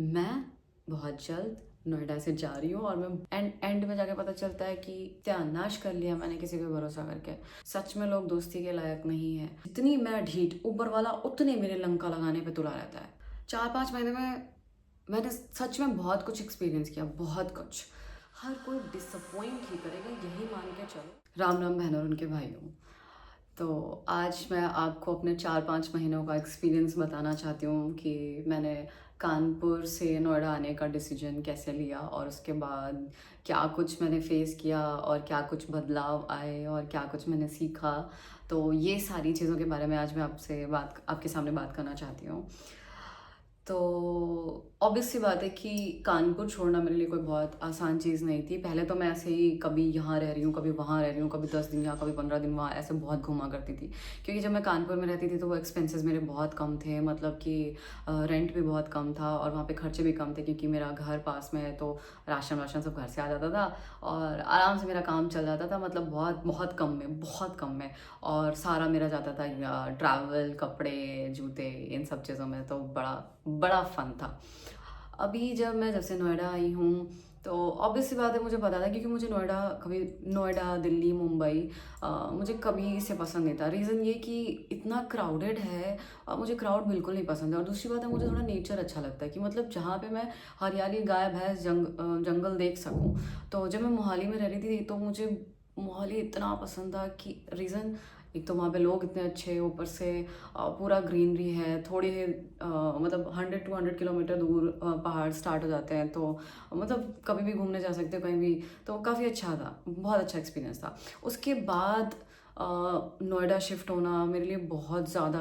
मैं बहुत जल्द नोएडा से जा रही हूँ और मैं एंड में जाके पता चलता है कि त्यानाश कर लिया मैंने किसी पे भरोसा करके। सच में लोग दोस्ती के लायक नहीं है। जितनी मैं ढीठ, ऊपर वाला उतने मेरे लंका लगाने पे तुला रहता है। 4-5 महीने में मैंने सच में बहुत कुछ एक्सपीरियंस किया, बहुत कुछ। हर कोई डिसअपॉइंट ही करेगा, यही मान के चलो। राम राम बहनों और उनके भाइयों। तो आज मैं आपको अपने 4-5 महीनों का एक्सपीरियंस बताना चाहती हूँ कि मैंने कानपुर से नोएडा आने का डिसीजन कैसे लिया और उसके बाद क्या कुछ मैंने फेस किया और क्या कुछ बदलाव आए और क्या कुछ मैंने सीखा। तो ये सारी चीज़ों के बारे में आज मैं आपके सामने बात करना चाहती हूँ। तो ऑब्वियस सी बात है कि कानपुर छोड़ना मेरे लिए कोई बहुत आसान चीज़ नहीं थी। पहले तो मैं ऐसे ही कभी यहाँ रह रही हूँ, कभी वहाँ रह रही हूँ, कभी 10 दिन यहाँ, कभी 15 दिन वहाँ, ऐसे बहुत घूमा करती थी। क्योंकि जब मैं कानपुर में रहती थी तो वो एक्सपेंसेस मेरे बहुत कम थे, मतलब कि रेंट भी बहुत कम था और वहाँ पे खर्चे भी कम थे क्योंकि मेरा घर पास में है। तो राशन वाशन सब घर से आ जाता था और आराम से मेरा काम चल जाता था, मतलब बहुत बहुत कम में, बहुत कम में। और सारा मेरा जाता था ट्रैवल, कपड़े, जूते, इन सब चीज़ों में। तो बड़ा बड़ा फन था। अभी जब से नोएडा आई हूँ तो ऑब्वियस सी बात है, मुझे पता था क्योंकि मुझे नोएडा, दिल्ली, मुंबई मुझे कभी से पसंद नहीं था। रीज़न ये कि इतना क्राउडेड है और मुझे क्राउड बिल्कुल नहीं पसंद है। और दूसरी बात है, मुझे थोड़ा नेचर अच्छा लगता है कि मतलब जहाँ पे मैं हरियाली, गाय भैंस, जंगल देख सकूँ। तो जब मैं मोहाली में रह रही थी तो मुझे मोहाली इतना पसंद था कि रीज़न, एक तो वहाँ पे लोग इतने अच्छे, ऊपर से पूरा ग्रीनरी है। थोड़ी मतलब 100-200 किलोमीटर दूर पहाड़ स्टार्ट हो जाते हैं। तो मतलब कभी भी घूमने जा सकते हो कहीं भी। तो काफ़ी अच्छा था, बहुत अच्छा एक्सपीरियंस था। उसके बाद नोएडा शिफ्ट होना मेरे लिए बहुत ज़्यादा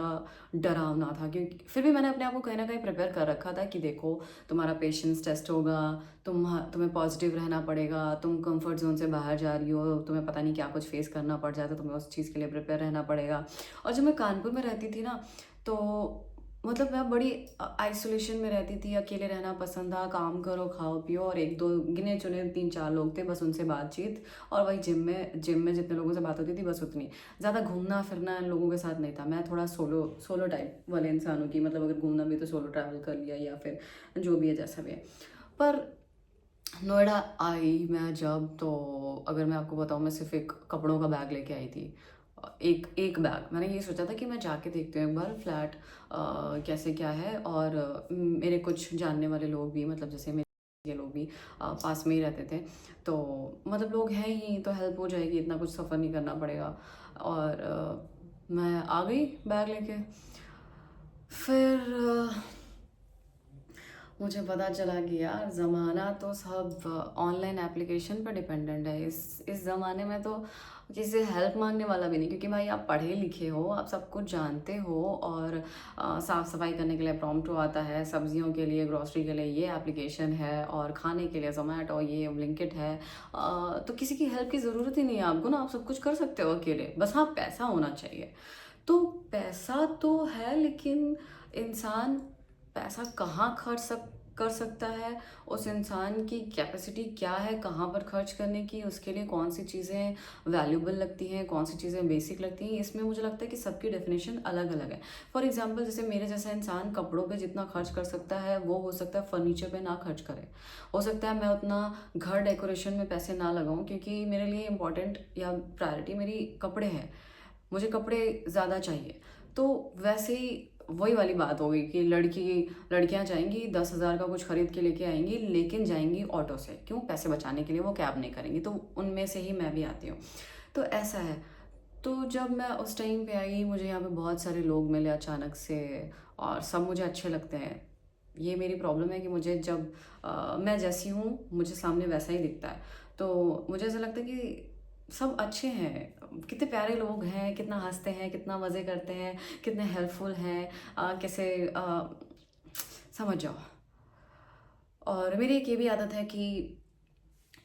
डरावना था, क्योंकि फिर भी मैंने अपने आप को कहीं ना कहीं प्रिपेयर कर रखा था कि देखो, तुम्हारा पेशेंस टेस्ट होगा, तुम्हें पॉजिटिव रहना पड़ेगा, तुम कंफर्ट जोन से बाहर जा रही हो, तुम्हें पता नहीं क्या कुछ फेस करना पड़ जाए, तो तुम्हें उस चीज़ के लिए प्रिपेयर रहना पड़ेगा। और जब मैं कानपुर में रहती थी ना, तो मतलब मैं बड़ी आइसोलेशन में रहती थी, अकेले रहना पसंद था। काम करो, खाओ पियो, और एक दो गिने चुने 3-4 लोग थे, बस उनसे बातचीत। और वही जिम में जितने लोगों से बात होती थी बस उतनी। ज़्यादा घूमना फिरना इन लोगों के साथ नहीं था। मैं थोड़ा सोलो सोलो टाइप वाले इंसान हूँ कि मतलब अगर घूमना भी तो सोलो ट्रैवल कर लिया या फिर जो भी है, जैसा भी है। पर नोएडा आई मैं जब, तो अगर मैं आपको बताऊँ, मैं सिर्फ एक कपड़ों का बैग लेके आई थी। एक एक बैग। मैंने ये सोचा था कि मैं जाके देखती हूँ एक बार फ्लैट कैसे क्या है। और मेरे कुछ जानने वाले लोग भी, मतलब जैसे मेरे ये लोग भी पास में ही रहते थे। तो मतलब लोग हैं ही तो हेल्प हो जाएगी, इतना कुछ सफ़र नहीं करना पड़ेगा। और मैं आ गई बैग लेके। फिर मुझे पता चला कि यार ज़माना तो सब ऑनलाइन एप्लीकेशन पर डिपेंडेंट है। इस ज़माने में तो किसी से हेल्प मांगने वाला भी नहीं, क्योंकि भाई आप पढ़े लिखे हो, आप सब कुछ जानते हो। और साफ़ सफाई करने के लिए प्रॉम्प्टो आता है, सब्जियों के लिए, ग्रोसरी के लिए ये एप्लीकेशन है, और खाने के लिए जोमेटो, ये ब्लिंकिट है। तो किसी की हेल्प की ज़रूरत ही नहीं है आपको ना, आप सब कुछ कर सकते हो अकेले, बस हाँ पैसा होना चाहिए। तो पैसा तो है, लेकिन इंसान पैसा कहाँ कर सकता है, उस इंसान की कैपेसिटी क्या है कहाँ पर खर्च करने की, उसके लिए कौन सी चीज़ें वैल्यूबल लगती हैं, कौन सी चीज़ें बेसिक लगती हैं, इसमें मुझे लगता है कि सबकी डेफिनेशन अलग अलग है। फॉर एग्जांपल, जैसे मेरे जैसा इंसान कपड़ों पे जितना खर्च कर सकता है, वो हो सकता है फर्नीचर पे ना खर्च करे। हो सकता है मैं उतना घर डेकोरेशन में पैसे ना लगाऊं, क्योंकि मेरे लिए इंपॉर्टेंट या प्रायोरिटी मेरी कपड़े हैं, मुझे कपड़े ज़्यादा चाहिए। तो वैसे ही वही वाली बात हो गई कि लड़कियां जाएंगी 10,000 का कुछ खरीद के लेके आएंगी, लेकिन जाएंगी ऑटो से। क्यों? पैसे बचाने के लिए, वो कैब नहीं करेंगी। तो उनमें से ही मैं भी आती हूँ। तो ऐसा है। तो जब मैं उस टाइम पे आई, मुझे यहाँ पे बहुत सारे लोग मिले अचानक से, और सब मुझे अच्छे लगते हैं। ये मेरी प्रॉब्लम है कि मुझे जब मैं जैसी हूँ मुझे सामने वैसा ही दिखता है। तो मुझे ऐसा लगता है कि सब अच्छे हैं, कितने प्यारे लोग हैं, कितना हंसते हैं, कितना मज़े करते हैं, कितने हेल्पफुल हैं, कैसे समझ जाओ। और मेरी एक ये भी आदत है कि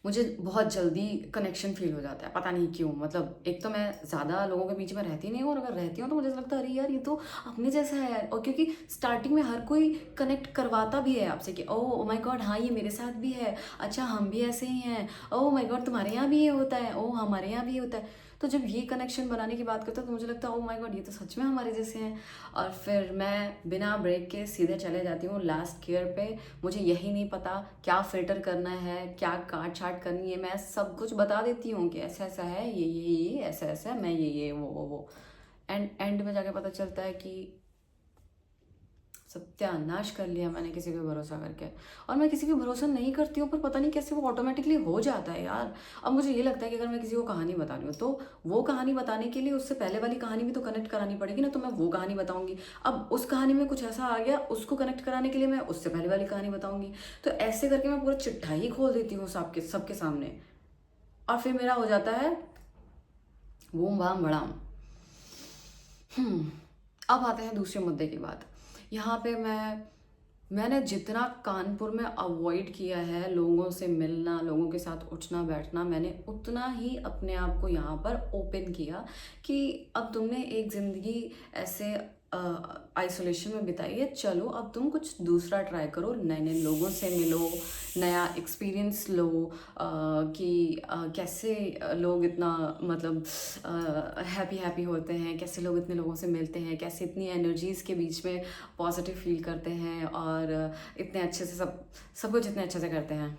मुझे बहुत जल्दी कनेक्शन फील हो जाता है, पता नहीं क्यों। मतलब एक तो मैं ज़्यादा लोगों के बीच में रहती नहीं हूँ, और अगर रहती हूँ तो मुझे ऐसा लगता है अरे यार ये तो अपने जैसा है यार। और क्योंकि स्टार्टिंग में हर कोई कनेक्ट करवाता भी है आपसे कि ओह माय गॉड, हाँ ये मेरे साथ भी है, अच्छा हम भी ऐसे ही हैं, ओह माय गॉड तुम्हारे यहाँ भी ये होता है, ओह हमारे यहाँ भी ये होता है। तो जब ये कनेक्शन बनाने की बात करता हूँ तो मुझे लगता है ओ माय गॉड, ये तो सच में हमारे जैसे हैं। और फिर मैं बिना ब्रेक के सीधे चले जाती हूँ लास्ट केयर पे। मुझे यही नहीं पता क्या फ़िल्टर करना है, क्या काट छाट करनी है, मैं सब कुछ बता देती हूँ कि ऐसा ऐसा है, ये ऐसा ऐसा है, मैं ये वो। एंड में जाके पता चलता है कि सत्यानाश कर लिया मैंने किसी पे भरोसा करके। और मैं किसी पे भरोसा नहीं करती हूँ, पर पता नहीं कैसे वो ऑटोमेटिकली हो जाता है यार। अब मुझे ये लगता है कि अगर मैं किसी को कहानी बता रही हूँ तो वो कहानी बताने के लिए उससे पहले वाली कहानी भी तो कनेक्ट करानी पड़ेगी ना, तो मैं वो कहानी बताऊंगी। अब उस कहानी में कुछ ऐसा आ गया, उसको कनेक्ट कराने के लिए मैं उससे पहले वाली कहानी बताऊंगी। तो ऐसे करके मैं पूरा चिट्ठा ही खोल देती हूँ सबके सामने। और फिर मेरा हो जाता है बूम बाम बड़ाम। अब आते हैं दूसरे मुद्दे की बात। यहाँ पे मैंने जितना कानपुर में अवॉइड किया है लोगों से मिलना, लोगों के साथ उठना बैठना, मैंने उतना ही अपने आप को यहाँ पर ओपन किया कि अब तुमने एक ज़िंदगी ऐसे आइसोलेशन में बिताई है, चलो अब तुम कुछ दूसरा ट्राई करो, नए नए लोगों से मिलो, नया एक्सपीरियंस लो। कि कैसे लोग इतना मतलब हैप्पी होते हैं, कैसे लोग इतने लोगों से मिलते हैं, कैसे इतनी एनर्जीज़ के बीच में पॉजिटिव फील करते हैं, और इतने अच्छे से सब कुछ इतने अच्छे से करते हैं।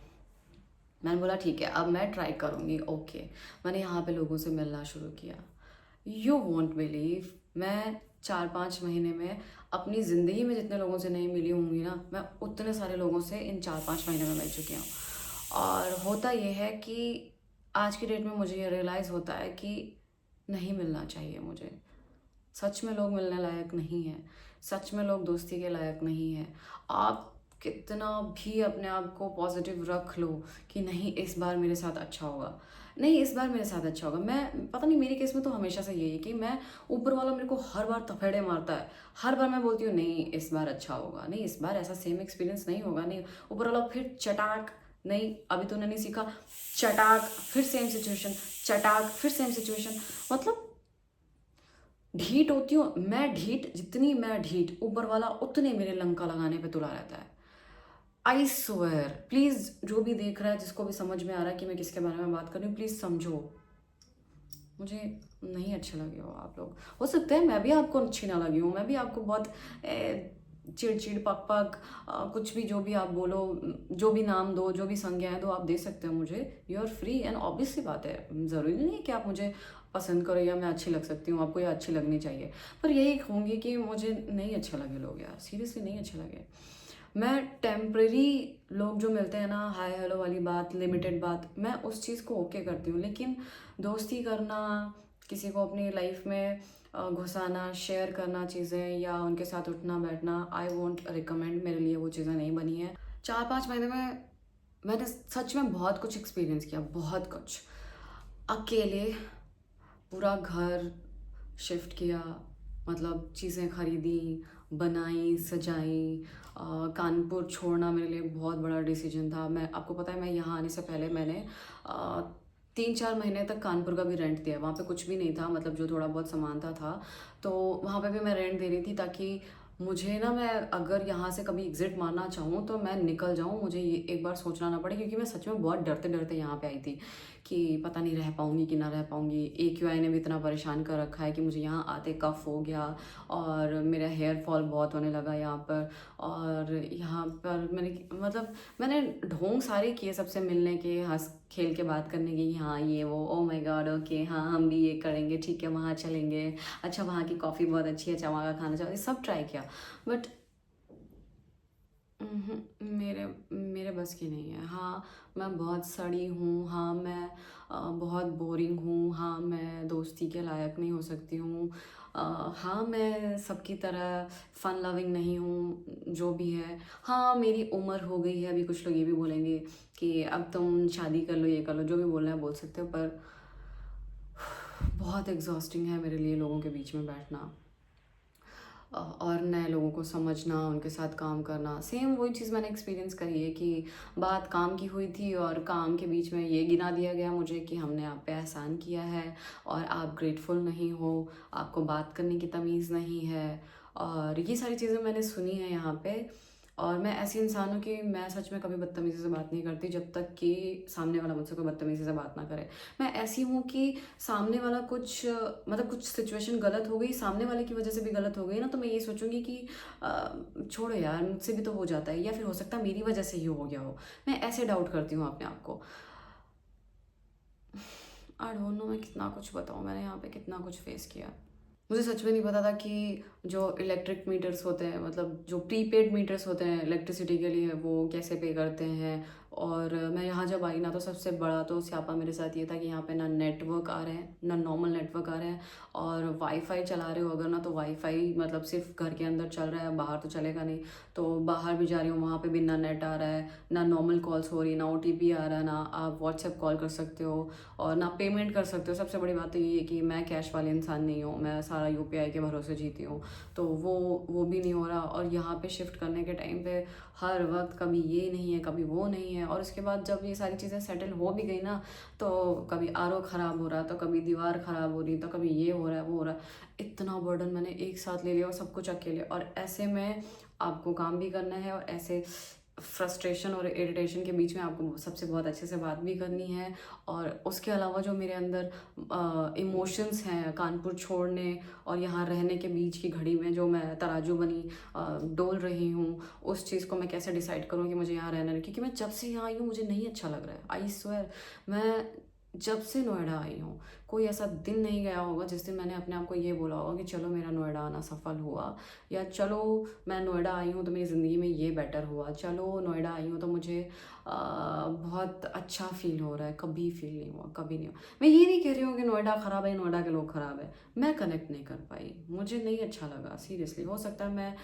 मैंने बोला ठीक है, अब मैं ट्राई करूँगी। ओके, मैंने यहाँ पे लोगों से मिलना शुरू किया। यू वॉन्ट बिलीव, मैं 4-5 महीने में अपनी ज़िंदगी में जितने लोगों से नहीं मिली होंगी ना, मैं उतने सारे लोगों से इन 4-5 महीने में मिल चुकी हूँ। और होता ये है कि आज की डेट में मुझे ये रियलाइज़ होता है कि नहीं मिलना चाहिए मुझे। सच में लोग मिलने लायक नहीं है, सच में लोग दोस्ती के लायक नहीं है। आप कितना भी अपने आप को पॉजिटिव रख लो कि नहीं इस बार मेरे साथ अच्छा होगा, नहीं इस बार मेरे साथ अच्छा होगा। मैं पता नहीं, मेरे केस में तो हमेशा से यही है कि मैं ऊपर वाला मेरे को हर बार थपेड़े मारता है। हर बार मैं बोलती हूँ नहीं इस बार अच्छा होगा, नहीं इस बार ऐसा सेम एक्सपीरियंस नहीं होगा, नहीं ऊपर वाला फिर चटाक, नहीं अभी तूने नहीं सीखा, चटाक फिर सेम सिचुएशन, चटाक फिर सेम सिचुएशन। मतलब ढीठ होती हूँ मैं, ढीठ जितनी मैं ढीठ, ऊपर वाला उतने मेरे लंका लगाने पे तुला रहता है। आई स्वेयर, प्लीज़ जो भी देख रहा है, जिसको भी समझ में आ रहा है कि मैं किसके बारे में बात कर रही हूँ, प्लीज़ समझो। मुझे नहीं अच्छे लगे हो आप लोग। हो सकता है मैं भी आपको अच्छी ना लगी हूँ, मैं भी आपको बहुत चिड़ पक पक कुछ भी, जो भी आप बोलो, जो भी नाम दो, जो भी संज्ञाएं दो, आप दे सकते हो मुझे। You are free, and obvious सी बात है, ज़रूरी नहीं है कि आप मुझे पसंद करो या मैं अच्छी लग सकती हूँ, आपको ये अच्छी लगनी चाहिए। पर यही कहूँगी कि मुझे नहीं अच्छे लगे लोग यार, सीरियसली नहीं अच्छे लगे। मैं टेम्परेरी लोग जो मिलते हैं ना, हाय हेलो वाली बात, लिमिटेड बात, मैं उस चीज़ को ओके करती हूँ। लेकिन दोस्ती करना, किसी को अपनी लाइफ में घुसाना, शेयर करना चीज़ें, या उनके साथ उठना बैठना, आई वोंट रिकमेंड, मेरे लिए वो चीज़ें नहीं बनी है। 4-5 महीने में मैंने सच में बहुत कुछ एक्सपीरियंस किया, बहुत कुछ। अकेले पूरा घर शिफ्ट किया, मतलब चीज़ें खरीदी, बनाई, सजाई। कानपुर छोड़ना मेरे लिए बहुत बड़ा डिसीजन था। मैं, आपको पता है, मैं यहाँ आने से पहले मैंने 3-4 महीने तक कानपुर का भी रेंट दिया। वहाँ पे कुछ भी नहीं था, मतलब जो थोड़ा बहुत सामान था तो वहाँ पे भी मैं रेंट दे रही थी, ताकि मुझे ना, मैं अगर यहाँ से कभी एग्ज़िट मारना चाहूँ तो मैं निकल जाऊँ, मुझे ये एक बार सोचना ना पड़े। क्योंकि मैं सच में बहुत डरते डरते यहाँ पे आई थी कि पता नहीं रह पाऊँगी कि ना रह पाऊँगी। AQI ने भी इतना परेशान कर रखा है कि मुझे यहाँ आते कफ हो गया, और मेरा हेयर फॉल बहुत होने लगा यहाँ पर। और यहाँ पर मैंने ढोंग सारे किए सबसे मिलने के, हंस खेल के बात करने की, हाँ ये वो, ओ माय गॉड ओके, हाँ हम भी ये करेंगे, ठीक है वहाँ चलेंगे, अच्छा वहाँ की कॉफ़ी बहुत अच्छी है, अच्छा वहाँ का खाना चाहिए, सब ट्राई किया। बट मेरे मेरे बस की नहीं है। हाँ मैं बहुत सड़ी हूँ, हाँ मैं बहुत बोरिंग हूँ, हाँ मैं दोस्ती के लायक नहीं हो सकती हूँ, हाँ मैं सबकी तरह फन लविंग नहीं हूँ, जो भी है। हाँ मेरी उम्र हो गई है, अभी कुछ लोग ये भी बोलेंगे कि अब तुम शादी कर लो, ये कर लो, जो भी बोलना है बोल सकते हो। पर बहुत एग्जॉस्टिंग है मेरे लिए लोगों के बीच में बैठना, और नए लोगों को समझना, उनके साथ काम करना। सेम वही चीज़ मैंने एक्सपीरियंस करी है कि बात काम की हुई थी, और काम के बीच में ये गिना दिया गया मुझे कि हमने आप पे एहसान किया है और आप ग्रेटफुल नहीं हो, आपको बात करने की तमीज़ नहीं है, और ये सारी चीज़ें मैंने सुनी है यहाँ पे। और मैं ऐसी इंसान हूँ कि मैं सच में कभी बदतमीज़ी से बात नहीं करती जब तक कि सामने वाला मुझसे कोई बदतमीज़ी से बात ना करे। मैं ऐसी हूँ कि सामने वाला कुछ मतलब कुछ सिचुएशन गलत हो गई, सामने वाले की वजह से भी गलत हो गई ना, तो मैं ये सोचूंगी कि छोड़ो यार, मुझसे भी तो हो जाता है, या फिर हो सकता है मेरी वजह से ही हो गया हो। मैं ऐसे डाउट करती हूँ अपने आप को। आई डोंट नो मैं कितना कुछ बताऊँ, मैंने यहाँ पे कितना कुछ फेस किया। मुझे सच में नहीं पता था कि जो इलेक्ट्रिक मीटर्स होते हैं, मतलब जो प्रीपेड मीटर्स होते हैं इलेक्ट्रिसिटी के लिए, वो कैसे पे करते हैं। और मैं यहाँ जब आई ना, तो सबसे बड़ा तो स्यापा मेरे साथ ये था कि यहाँ पे ना नेटवर्क आ रहे हैं, ना नॉर्मल नेटवर्क आ रहे हैं। और वाईफाई चला रहे हो अगर ना, तो वाईफाई मतलब सिर्फ घर के अंदर चल रहा है, बाहर तो चलेगा नहीं। तो बाहर भी जा रही हूँ, वहाँ पे भी ना नेट आ रहा है, ना नॉर्मल कॉल्स हो रही, ना OTP आ रहा है, ना आप व्हाट्सएप कॉल कर सकते हो, और ना पेमेंट कर सकते हो। सबसे बड़ी बात तो ये है कि मैं कैश वाले इंसान नहीं हूँ, मैं सारा UPI के भरोसे जीती हूँ। तो वो भी नहीं हो रहा। और यहाँ पे शिफ्ट करने के टाइम पे हर वक्त कभी ये नहीं है, कभी वो नहीं है। और उसके बाद जब ये सारी चीज़ें सेटल हो भी गई ना, तो कभी RO ख़राब हो रहा, तो कभी दीवार ख़राब हो रही, तो कभी ये हो रहा है, वो हो रहा है। इतना बर्डन मैंने एक साथ ले लिया, और सब कुछ अकेले। और ऐसे में आपको काम भी करना है, और ऐसे फ्रस्ट्रेशन और इरिटेशन के बीच में आपको सबसे बहुत अच्छे से बात भी करनी है। और उसके अलावा जो मेरे अंदर इमोशंस हैं, कानपुर छोड़ने और यहाँ रहने के बीच की घड़ी में जो मैं तराजू बनी डोल रही हूँ, उस चीज़ को मैं कैसे डिसाइड करूँ कि मुझे यहाँ रहना है। क्योंकि मैं जब से यहाँ आई हूँ मुझे नहीं अच्छा लग रहा है, आई स्वेयर। मैं जब से नोएडा आई हूँ, कोई ऐसा दिन नहीं गया होगा जिस दिन मैंने अपने आप को ये बोला होगा कि चलो मेरा नोएडा आना सफल हुआ, या चलो मैं नोएडा आई हूँ तो मेरी ज़िंदगी में ये बेटर हुआ, चलो नोएडा आई हूँ तो मुझे बहुत अच्छा फील हो रहा है। कभी फील नहीं हुआ, कभी नहीं हुआ। मैं ये नहीं कह रही हूँ कि नोएडा ख़राब है, नोएडा के लोग ख़राब है, मैं कनेक्ट नहीं कर पाई, मुझे नहीं अच्छा लगा सीरियसली। हो सकता है मैं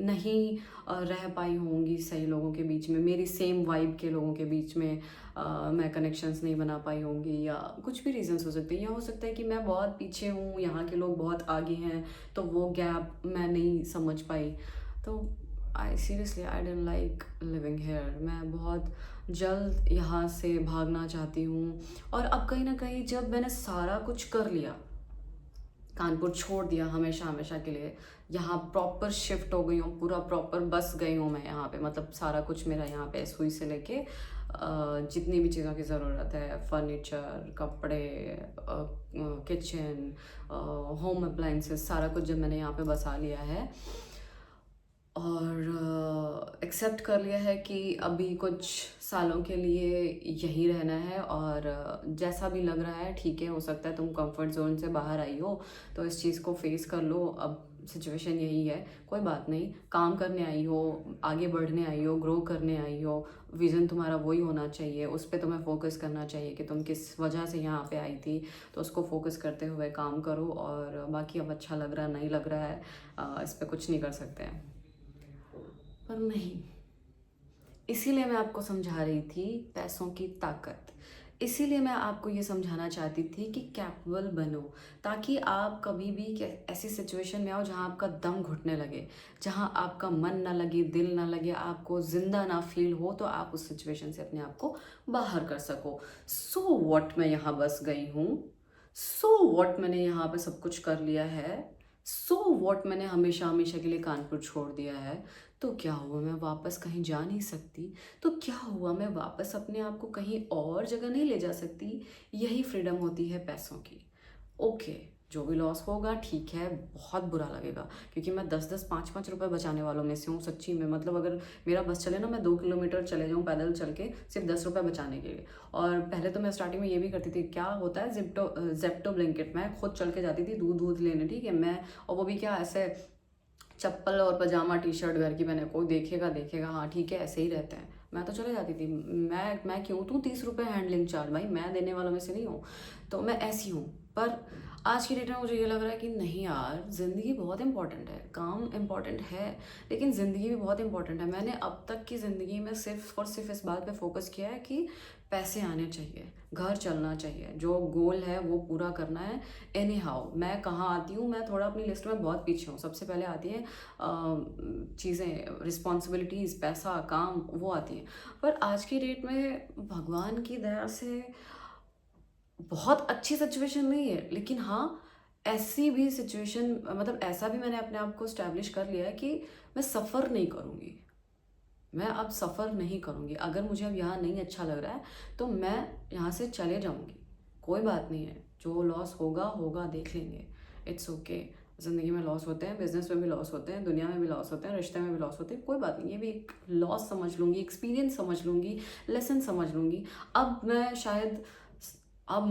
नहीं रह पाई होंगी सही लोगों के बीच में, मेरी सेम वाइब के लोगों के बीच में मैं कनेक्शंस नहीं बना पाई होंगी, या कुछ भी रीजंस हो सकते हैं। या हो सकता है कि मैं बहुत पीछे हूँ, यहाँ के लोग बहुत आगे हैं, तो वो गैप मैं नहीं समझ पाई। तो आई डेंट लाइक लिविंग हेयर। मैं बहुत जल्द यहाँ से भागना चाहती हूँ। और अब कहीं ना कहीं जब मैंने सारा कुछ कर लिया, कानपुर छोड़ दिया हमेशा हमेशा के लिए, यहाँ प्रॉपर शिफ्ट हो गई हूँ, पूरा प्रॉपर बस गई हूँ मैं यहाँ पे। मतलब सारा कुछ मेरा यहाँ पे सुई से लेके जितनी भी चीज़ों की ज़रूरत है, फर्नीचर, कपड़े, किचन, होम अप्लाइंसेस, सारा कुछ जब मैंने यहाँ पे बसा लिया है और एक्सेप्ट कर लिया है कि अभी कुछ सालों के लिए यहीं रहना है। और जैसा भी लग रहा है ठीक है, हो सकता है तुम कंफर्ट जोन से बाहर आई हो तो इस चीज़ को फेस कर लो। अब सिचुएशन यही है, कोई बात नहीं, काम करने आई हो, आगे बढ़ने आई हो, ग्रो करने आई हो, विज़न तुम्हारा वही होना चाहिए, उस पर तुम्हें फोकस करना चाहिए कि तुम किस वजह से यहाँ पे आई थी, तो उसको फोकस करते हुए काम करो। और बाकी अब अच्छा लग रहा है नहीं लग रहा है, इस पर कुछ नहीं कर सकते हैं। पर नहीं, इसीलिए मैं आपको समझा रही थी पैसों की ताकत। इसीलिए मैं आपको ये समझाना चाहती थी कि कैपेबल बनो, ताकि आप कभी भी ऐसी सिचुएशन में आओ जहाँ आपका दम घुटने लगे, जहाँ आपका मन ना लगे, दिल ना लगे, आपको जिंदा ना फील हो, तो आप उस सिचुएशन से अपने आप को बाहर कर सको। सो व्हाट, मैं यहाँ बस गई हूँ, सो व्हाट मैंने यहाँ पे सब कुछ कर लिया है, सो व्हाट मैंने हमेशा हमेशा के लिए कानपुर छोड़ दिया है, तो क्या हुआ मैं वापस कहीं जा नहीं सकती? तो क्या हुआ मैं वापस अपने आप को कहीं और जगह नहीं ले जा सकती? यही फ्रीडम होती है पैसों की। ओके, जो भी लॉस होगा ठीक है, बहुत बुरा लगेगा, क्योंकि मैं 10-10, 5-5 रुपए बचाने वालों में से हूँ सच्ची में। मतलब अगर मेरा बस चले ना, मैं 2 किलोमीटर चले जाऊँ पैदल चल के, सिर्फ 10 रुपये बचाने के लिए। और पहले तो मैं स्टार्टिंग में ये भी करती थी, क्या होता है जेप्टो ब्लिंकिट, मैं खुद चल के जाती थी दूध लेने, ठीक है, मैं, और वो भी क्या ऐसे चप्पल और पजामा टी शर्ट घर की पहने, कोई देखेगा देखेगा, हाँ ठीक है ऐसे ही रहते हैं, मैं तो चले जाती थी। मैं क्यों दूँ 30 रुपये हैंडलिंग चार्ज, भाई मैं देने वालों में से नहीं हूँ, तो मैं ऐसी हूँ। पर आज की डेट में मुझे ये लग रहा है कि नहीं यार, ज़िंदगी बहुत इंपॉर्टेंट है, काम इंपॉर्टेंट है, लेकिन ज़िंदगी भी बहुत इंपॉर्टेंट है। मैंने अब तक की ज़िंदगी में सिर्फ और सिर्फ इस बात पे फोकस किया है कि पैसे आने चाहिए, घर चलना चाहिए, जो गोल है वो पूरा करना है। एनी हाउ मैं कहाँ आती हूँ, मैं थोड़ा अपनी लिस्ट में बहुत पीछे हूँ। सबसे पहले आती है चीज़ें, रिस्पॉन्सिबिलिटीज़, पैसा, काम, वो आती हैं। पर आज की डेट में भगवान की दया से बहुत अच्छी सिचुएशन नहीं है, लेकिन हाँ ऐसी भी सिचुएशन, मतलब ऐसा भी मैंने अपने आप को स्टैब्लिश कर लिया है कि मैं सफ़र नहीं करूँगी। मैं अब सफ़र नहीं करूँगी। अगर मुझे अब यहाँ नहीं अच्छा लग रहा है तो मैं यहाँ से चले जाऊँगी। कोई बात नहीं है, जो लॉस होगा होगा, देख लेंगे, इट्स ओके। ज़िंदगी में लॉस होते हैं, बिजनेस में भी लॉस होते हैं, दुनिया में भी लॉस होते हैं, रिश्ते में भी लॉस होते हैं, कोई बात नहीं, ये भी एक लॉस समझ लूँगी, एक्सपीरियंस समझ लूँगी, लेसन समझ लूँगी। अब मैं शायद अब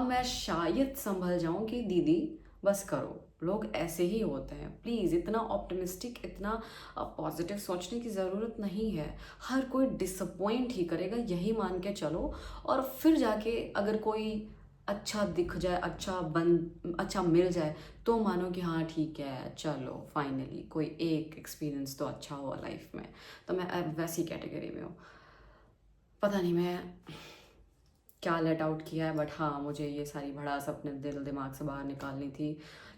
मैं शायद संभल जाऊं कि दीदी बस करो, लोग ऐसे ही होते हैं, प्लीज़ इतना ऑप्टिमिस्टिक, इतना पॉजिटिव सोचने की ज़रूरत नहीं है। हर कोई डिसअपॉइंट ही करेगा, यही मान के चलो। और फिर जाके अगर कोई अच्छा दिख जाए, अच्छा मिल जाए, तो मानो कि हाँ ठीक है, चलो फाइनली कोई एक एक्सपीरियंस तो अच्छा हुआ लाइफ में। तो मैं अब वैसी कैटेगरी में हूँ। पता नहीं मैं क्या लेट आउट किया है, बट हाँ, मुझे ये सारी भड़ास अपने दिल दिमाग से बाहर निकालनी थी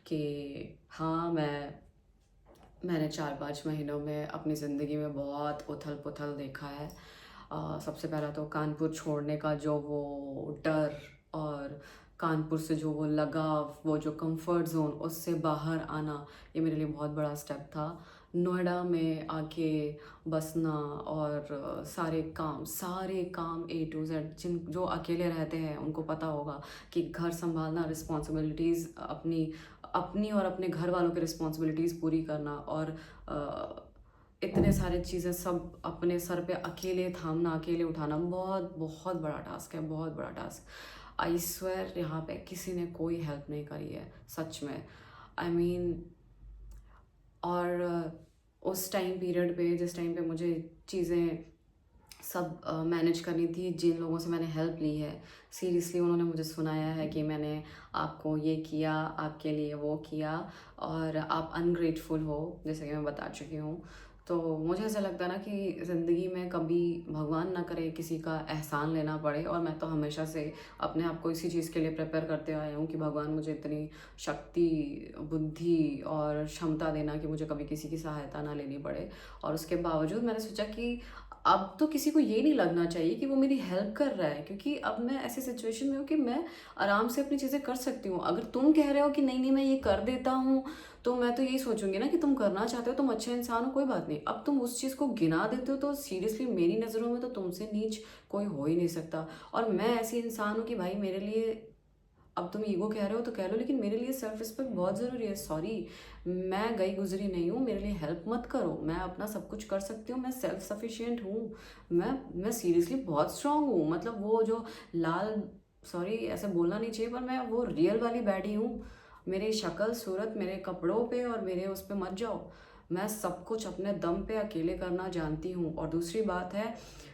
कि हाँ, मैंने 4-5 महीनों में अपनी ज़िंदगी में बहुत उथल पुथल देखा है। सबसे पहला तो कानपुर छोड़ने का जो वो डर, और कानपुर से जो वो लगाव, वो जो कंफर्ट जोन, उससे बाहर आना, ये मेरे लिए बहुत बड़ा स्टेप था। नोएडा में आके बसना और सारे काम A to Z, जो अकेले रहते हैं उनको पता होगा कि घर संभालना, रिस्पॉन्सिबिलिटीज़ अपनी अपनी और अपने घर वालों की रिस्पॉन्सिबिलिटीज़ पूरी करना, और इतने सारे चीज़ें सब अपने सर पे अकेले थामना, अकेले उठाना, बहुत बहुत बड़ा टास्क है, बहुत बड़ा टास्क। आई स्वेयर, यहाँ पे किसी ने कोई हेल्प नहीं करी है, सच में। आई मीन, और उस टाइम पीरियड पे, जिस टाइम पे मुझे चीज़ें सब मैनेज करनी थी, जिन लोगों से मैंने हेल्प ली है, सीरियसली उन्होंने मुझे सुनाया है कि मैंने आपको ये किया, आपके लिए वो किया, और आप अनग्रेटफुल हो, जैसे कि मैं बता चुकी हूँ। तो मुझे ऐसा लगता है ना कि ज़िंदगी में कभी भगवान ना करे किसी का एहसान लेना पड़े, और मैं तो हमेशा से अपने आप को इसी चीज़ के लिए प्रिपेयर करते आया हूँ कि भगवान मुझे इतनी शक्ति, बुद्धि और क्षमता देना कि मुझे कभी किसी की सहायता ना लेनी पड़े। और उसके बावजूद मैंने सोचा कि अब तो किसी को ये नहीं लगना चाहिए कि वो मेरी हेल्प कर रहा है, क्योंकि अब मैं ऐसी सिचुएशन में हूँ कि मैं आराम से अपनी चीज़ें कर सकती हूँ। अगर तुम कह रहे हो कि नहीं नहीं मैं ये कर देता हूँ, तो मैं तो यही सोचूंगी ना कि तुम करना चाहते हो, तुम अच्छे इंसान हो, कोई बात नहीं। अब तुम उस चीज़ को गिना देते हो, तो सीरियसली मेरी नज़रों में तो तुमसे नीच कोई हो ही नहीं सकता। और मैं ऐसी इंसान हूँ कि भाई मेरे लिए, अब तुम ईगो कह रहे हो तो कह लो, लेकिन मेरे लिए सेल्फ रिस्पेक्ट बहुत ज़रूरी है। सॉरी, मैं गई गुजरी नहीं हूँ, मेरे लिए हेल्प मत करो, मैं अपना सब कुछ कर सकती हूँ, मैं सेल्फ सफिशिएंट हूँ। मैं सीरियसली बहुत स्ट्रांग हूँ, मतलब वो जो लाल, सॉरी ऐसे बोलना नहीं चाहिए, पर मैं वो रियल वाली बैडी हूँ। मेरी शक्ल सूरत, मेरे कपड़ों पे और मेरे उस पर मत जाओ। मैं सब कुछ अपने दम पे अकेले करना जानती हूँ। और दूसरी बात है,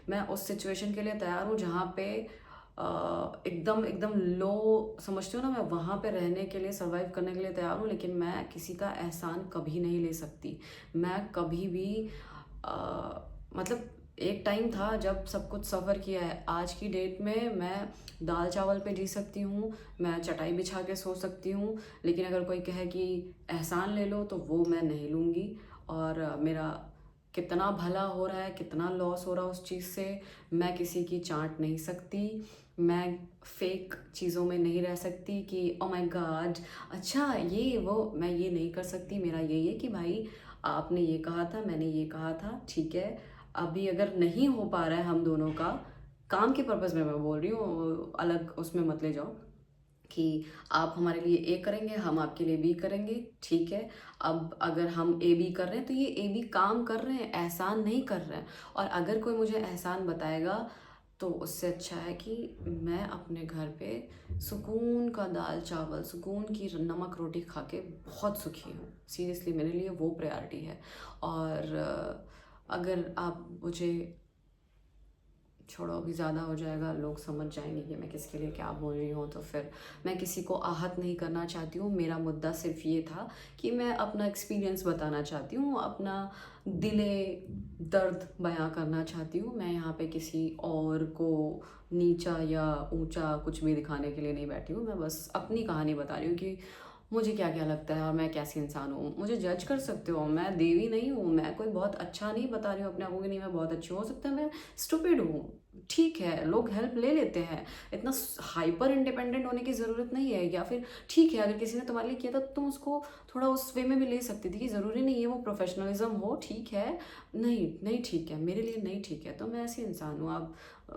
मैं उस सिचुएशन के लिए तैयार हूँ जहाँ पे एकदम एकदम लो, समझते हो ना, मैं वहाँ पे रहने के लिए, सर्वाइव करने के लिए तैयार हूँ। लेकिन मैं किसी का एहसान कभी नहीं ले सकती। मैं कभी भी मतलब, एक टाइम था जब सब कुछ सफ़र किया है। आज की डेट में मैं दाल चावल पे जी सकती हूँ, मैं चटाई बिछा के सो सकती हूँ, लेकिन अगर कोई कहे कि एहसान ले लो, तो वो मैं नहीं लूँगी। और मेरा कितना भला हो रहा है, कितना लॉस हो रहा है उस चीज़ से, मैं किसी की चाट नहीं सकती। मैं फेक चीज़ों में नहीं रह सकती कि ओ माय गॉड, अच्छा ये वो, मैं ये नहीं कर सकती। मेरा यही है कि भाई आपने ये कहा था, मैंने ये कहा था, ठीक है। अभी अगर नहीं हो पा रहा है हम दोनों का, काम के पर्पज़ में मैं बोल रही हूँ, अलग उसमें मत ले जाओ, कि आप हमारे लिए ए करेंगे, हम आपके लिए बी करेंगे, ठीक है। अब अगर हम ए बी कर रहे हैं, तो ये ए बी काम कर रहे हैं, एहसान नहीं कर रहे हैं। और अगर कोई मुझे एहसान बताएगा, तो उससे अच्छा है कि मैं अपने घर पे सुकून का दाल चावल, सुकून की नमक रोटी खा के बहुत सुखी हूँ। सीरियसली मेरे लिए वो प्रायोरिटी है। और अगर आप मुझे, छोड़ो अभी ज़्यादा हो जाएगा, लोग समझ जाएंगे कि मैं किसके लिए क्या बोल रही हूँ, तो फिर मैं किसी को आहत नहीं करना चाहती हूँ। मेरा मुद्दा सिर्फ ये था कि मैं अपना एक्सपीरियंस बताना चाहती हूँ, अपना दिले दर्द बयां करना चाहती हूँ। मैं यहाँ पे किसी और को नीचा या ऊंचा कुछ भी दिखाने के लिए नहीं बैठी हूँ। मैं बस अपनी कहानी बता रही हूँ कि मुझे क्या क्या लगता है और मैं कैसी इंसान हूँ। मुझे जज कर सकते हो, मैं देवी नहीं हूँ, मैं कोई बहुत अच्छा नहीं बता रही हूँ अपने आप को कि नहीं मैं बहुत अच्छी हूँ। हो सकता है मैं स्टूपिड हूँ, ठीक है, लोग हेल्प ले लेते हैं। इतना हाइपर इंडिपेंडेंट होने की ज़रूरत नहीं है। या फिर ठीक है, अगर किसी ने तुम्हारे लिए किया था तो तुम उसको थोड़ा उस वे में भी ले सकती थी कि ज़रूरी नहीं है वो प्रोफेशनलिज्म हो, ठीक है। नहीं नहीं ठीक है, मेरे लिए नहीं ठीक है, तो मैं ऐसी इंसान हूँ। आप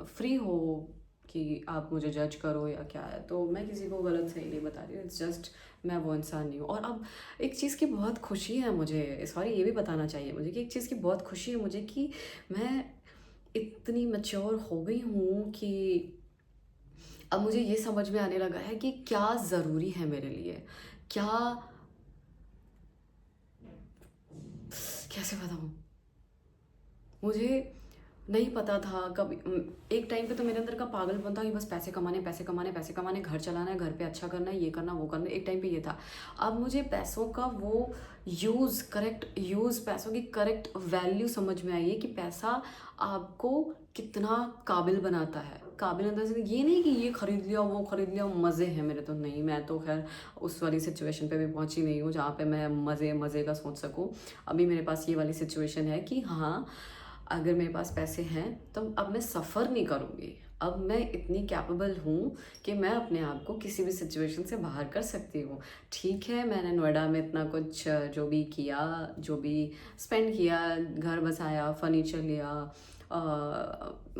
फ्री हो कि आप मुझे जज करो या क्या है, तो मैं किसी को गलत सही नहीं बता रही हूँ। इट्स जस्ट मैं वो इंसान नहीं हूँ। और अब एक चीज़ की बहुत खुशी है मुझे, सॉरी ये भी बताना चाहिए मुझे कि एक चीज़ की बहुत खुशी है मुझे कि मैं इतनी मैच्योर हो गई हूँ कि अब मुझे ये समझ में आने लगा है कि क्या ज़रूरी है मेरे लिए, क्या, कैसे बताऊँ, मुझे नहीं पता था कभी। एक टाइम पे तो मेरे अंदर का पागलपन था कि बस पैसे कमाने पैसे कमाने पैसे कमाने, घर चलाना है, घर पे अच्छा करना है, ये करना वो करना है। एक टाइम पे ये था। अब मुझे पैसों का वो यूज़, करेक्ट यूज़, पैसों की करेक्ट वैल्यू समझ में आई है कि पैसा आपको कितना काबिल बनाता है। काबिल अंदर से ये नहीं कि ये खरीद लिया वो खरीद लिया मज़े हैं मेरे, तो नहीं, मैं तो खैर उस वाली सिचुएशन पे भी पहुंची नहीं हूँ जहाँ पे मैं मज़े मज़े का सोच सकूँ। अभी मेरे पास ये वाली सिचुएशन है कि हाँ, अगर मेरे पास पैसे हैं तो अब मैं सफ़र नहीं करूँगी। अब मैं इतनी कैपेबल हूँ कि मैं अपने आप को किसी भी सिचुएशन से बाहर कर सकती हूँ। ठीक है, मैंने नोएडा में इतना कुछ जो भी किया, जो भी स्पेंड किया, घर बसाया, फर्नीचर लिया,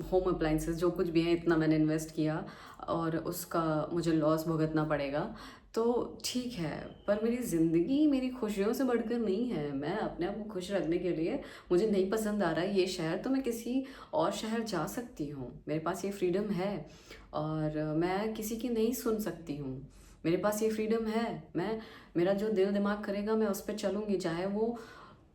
होम अप्लाइंसेस जो कुछ भी है, इतना मैंने इन्वेस्ट किया और उसका मुझे लॉस भुगतना पड़ेगा। तो ठीक है, पर मेरी ज़िंदगी मेरी खुशियों से बढ़कर नहीं है। मैं अपने आप को खुश रखने के लिए, मुझे नहीं पसंद आ रहा है ये शहर, तो मैं किसी और शहर जा सकती हूँ। मेरे पास ये फ्रीडम है और मैं किसी की नहीं सुन सकती हूँ। मेरे पास ये फ्रीडम है। मैं, मेरा जो दिल दिमाग करेगा मैं उस पर चलूँगी, चाहे वो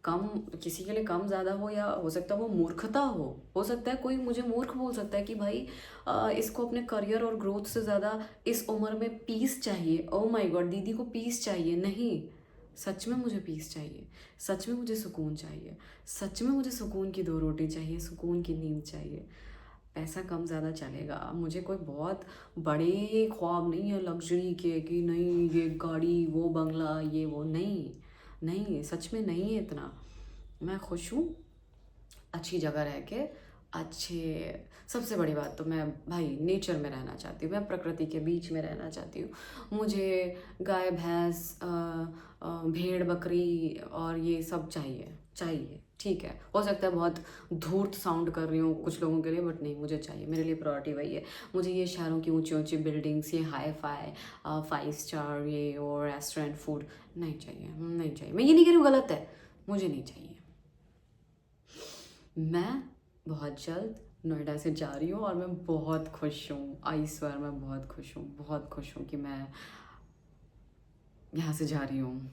कम, किसी के लिए कम ज़्यादा हो, या हो सकता है वो मूर्खता हो सकता है कोई मुझे मूर्ख बोल सकता है कि भाई इसको अपने करियर और ग्रोथ से ज़्यादा इस उम्र में पीस चाहिए। ओ माय गॉड, दीदी को पीस चाहिए। नहीं, सच में मुझे पीस चाहिए, सच में मुझे सुकून चाहिए, सच में मुझे सुकून की 2 रोटी चाहिए, सुकून की नींद चाहिए। पैसा कम ज़्यादा चलेगा, मुझे कोई बहुत बड़े ख्वाब नहीं है लग्जरी के कि नहीं ये गाड़ी वो बंगला ये वो, नहीं नहीं, सच में नहीं है इतना। मैं खुश हूँ अच्छी जगह रह के, अच्छे, सबसे बड़ी बात तो मैं भाई नेचर में रहना चाहती हूँ, मैं प्रकृति के बीच में रहना चाहती हूँ। मुझे गाय भैंस भेड़ बकरी और ये सब चाहिए चाहिए, ठीक है। हो सकता है बहुत धूर्त साउंड कर रही हूँ कुछ लोगों के लिए, बट नहीं, मुझे चाहिए, मेरे लिए प्रायोरिटी वही है। मुझे ये शहरों की ऊंची ऊंची बिल्डिंग्स, ये हाई फाई 5 स्टार ये और रेस्टोरेंट फूड नहीं चाहिए, नहीं चाहिए। मैं ये नहीं कह रही हूँ गलत है, मुझे नहीं चाहिए। मैं बहुत जल्द नोएडा से जा रही हूँ और मैं बहुत खुश हूँ। आई स्वेयर मैं बहुत खुश हूँ, बहुत खुश हूँ कि मैं यहाँ से जा रही हूँ।